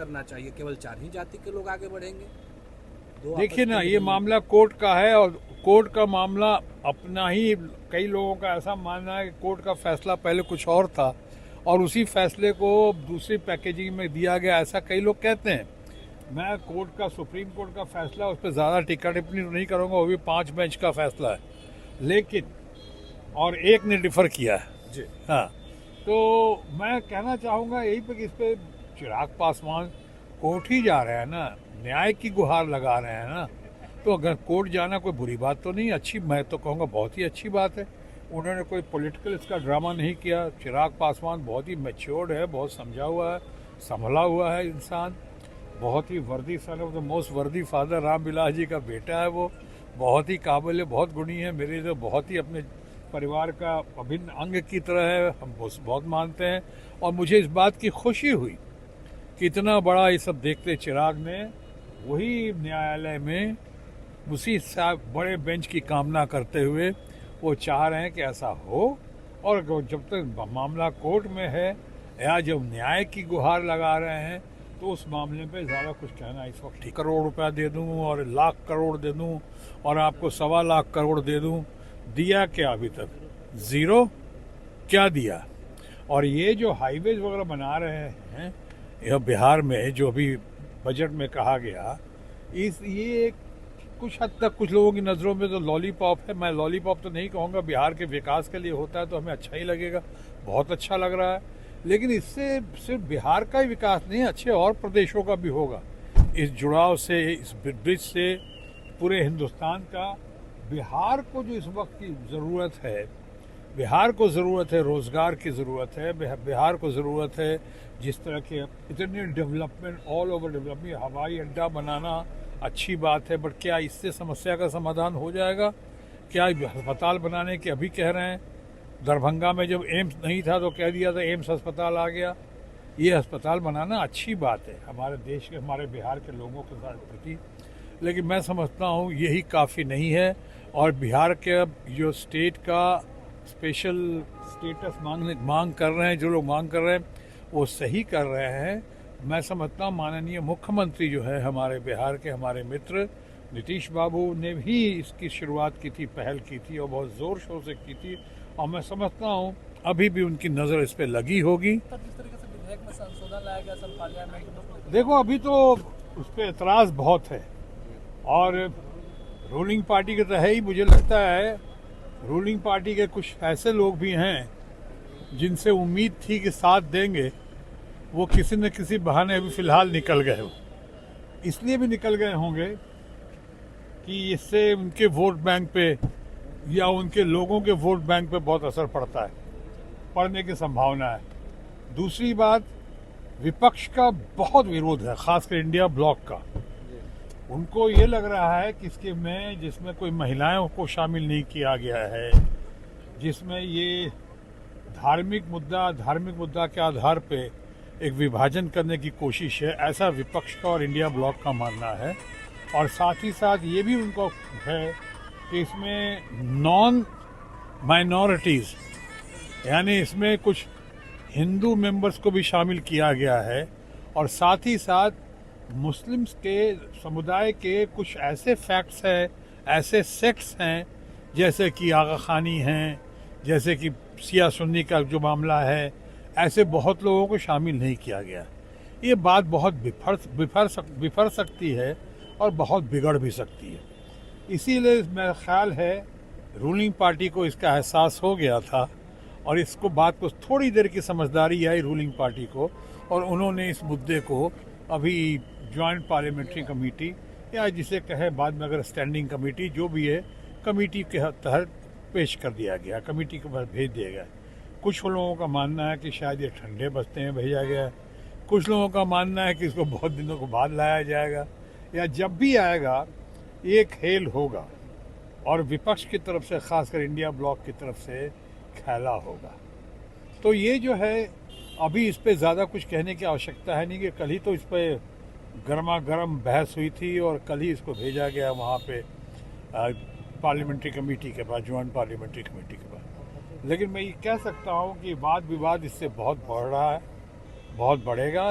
करना चाहिए? केवल 4 ही जाति के लोग आगे बढ़ेंगे? देखिए ना, ये मामला कोर्ट का है और कोर्ट का मामला अपना ही, कई लोगों का ऐसा मानना है कि कोर्ट का फैसला पहले कुछ और था और उसी फैसले को दूसरी पैकेजिंग में दिया गया, ऐसा कई लोग कहते हैं। मैं कोर्ट का, सुप्रीम कोर्ट का फैसला, उस पर ज़्यादा टिक्का टिप्पणी नहीं करूँगा, वो भी 5 बेंच का फैसला है, लेकिन और एक ने डिफर किया है जी। हाँ, तो मैं कहना चाहूँगा यही पे कि इस पे चिराग पासवान कोर्ट ही जा रहे हैं ना, न्याय की गुहार लगा रहे हैं ना, तो अगर कोर्ट जाना कोई बुरी बात तो नहीं, अच्छी, मैं तो कहूँगा बहुत ही अच्छी बात है। उन्होंने कोई पॉलिटिकल इसका ड्रामा नहीं किया। चिराग पासवान बहुत ही मैच्योर्ड है, बहुत समझा हुआ है, संभला हुआ है इंसान, बहुत ही वर्दी, सन ऑफ द मोस्ट वर्दी फादर, राम विलास जी का बेटा है वो, बहुत ही काबिल है, बहुत गुणी है, मेरे तो बहुत ही अपने परिवार का अभिन्न अंग की तरह है, हम बहुत मानते हैं। और मुझे इस बात की खुशी हुई कि इतना बड़ा ये सब देखते चिराग ने वही न्यायालय में उसी बड़े बेंच की कामना करते हुए वो चाह रहे हैं कि ऐसा हो, और जब तक मामला कोर्ट में है या जब न्याय की गुहार लगा रहे हैं तो उस मामले पे ज़्यादा कुछ कहना इस वक्त ठीक। करोड़ रुपया दे दूं और लाख करोड़ दे दूं और आपको 1.25 लाख करोड़ दे दूं, दिया क्या अभी तक? ज़ीरो। क्या दिया? और ये जो हाईवेज वगैरह बना रहे हैं यह बिहार में, जो अभी बजट में कहा गया, ये कुछ हद तक कुछ लोगों की नज़रों में तो लॉलीपॉप है। मैं लॉलीपॉप तो नहीं कहूँगा, बिहार के विकास के लिए होता है तो हमें अच्छा ही लगेगा, बहुत अच्छा लग रहा है, लेकिन इससे सिर्फ बिहार का ही विकास नहीं, अच्छे और प्रदेशों का भी होगा। इस जुड़ाव से, इस ब्रिज से पूरे हिंदुस्तान का, बिहार को जो इस वक्त की ज़रूरत है, बिहार को ज़रूरत है, रोज़गार की ज़रूरत है, बिहार को ज़रूरत है जिस तरह के इतने डेवलपमेंट, ऑल ओवर डेवलपमेंट, हवाई अड्डा बनाना अच्छी बात है, बट क्या इससे समस्या का समाधान हो जाएगा? क्या अस्पताल बनाने के अभी कह रहे हैं, दरभंगा में जब एम्स नहीं था तो कह दिया था एम्स अस्पताल आ गया। ये अस्पताल बनाना अच्छी बात है हमारे देश के, हमारे बिहार के लोगों के साथ प्रति, लेकिन मैं समझता हूँ यही काफ़ी नहीं है। और बिहार के जो स्टेट का स्पेशल स्टेटस मांग कर रहे हैं, जो लोग मांग कर रहे हैं वो सही कर रहे हैं। मैं समझता हूँ माननीय मुख्यमंत्री जो है हमारे बिहार के, हमारे मित्र नीतीश बाबू ने भी इसकी शुरुआत की थी, पहल की थी और बहुत ज़ोर शोर से की थी, और मैं समझता हूँ अभी भी उनकी नज़र इस पर लगी होगी। जिस तरीके से विधेयक में संशोधन लाया गया सब पार्लियामेंट में, देखो अभी तो उस पर एतराज़ बहुत है और रूलिंग पार्टी के तो है ही, मुझे लगता है रूलिंग पार्टी के कुछ ऐसे लोग भी हैं जिनसे उम्मीद थी कि साथ देंगे, वो किसी न किसी बहाने अभी फ़िलहाल निकल गए हो। इसलिए भी निकल गए होंगे कि इससे उनके वोट बैंक पे या उनके लोगों के वोट बैंक पे बहुत असर पड़ता है, पड़ने की संभावना है। दूसरी बात, विपक्ष का बहुत विरोध है, खासकर इंडिया ब्लॉक का। उनको ये लग रहा है कि इसके में, जिसमें कोई महिलाओं को शामिल नहीं किया गया है, जिसमें ये धार्मिक मुद्दा के आधार पे एक विभाजन करने की कोशिश है, ऐसा विपक्ष का और इंडिया ब्लॉक का मानना है। और साथ ही साथ ये भी उनको है कि इसमें नॉन माइनॉरिटीज़, यानी इसमें कुछ हिंदू मेंबर्स को भी शामिल किया गया है, और साथ ही साथ मुस्लिम्स के समुदाय के कुछ ऐसे फैक्ट्स हैं, ऐसे सेक्ट्स हैं, जैसे कि आगा खानी हैं, जैसे कि शिया सुन्नी का जो मामला है, ऐसे बहुत लोगों को शामिल नहीं किया गया। ये बात बहुत बिफर सकती है और बहुत बिगड़ भी सकती है। इसीलिए मेरा ख्याल है रूलिंग पार्टी को इसका एहसास हो गया था और इसको बात को थोड़ी देर की समझदारी आई रूलिंग पार्टी को, और उन्होंने इस मुद्दे को अभी जॉइंट पार्लियामेंट्री कमेटी, या जिसे कहे बाद में अगर स्टैंडिंग कमेटी, जो भी है, कमेटी के तहत पेश कर दिया गया, कमेटी के पास भेज दिया गया। कुछ लोगों का मानना है कि शायद ये ठंडे बस्ते में भेजा गया है, कुछ लोगों का मानना है कि इसको बहुत दिनों के बाद लाया जाएगा, या जब भी आएगा ये खेल होगा और विपक्ष की तरफ से, खासकर इंडिया ब्लॉक की तरफ से खेला होगा। तो ये जो है अभी इस पे ज़्यादा कुछ कहने की आवश्यकता है नहीं, कि कल ही तो इस पर गर्मा गर्म बहस हुई थी और कल ही इसको भेजा गया वहाँ पे पार्लियामेंट्री कमेटी के पास, जॉइंट पार्लियामेंट्री कमेटी के पास। लेकिन मैं ये कह सकता हूँ कि वाद विवाद इससे बहुत बढ़ रहा है, बहुत बढ़ेगा।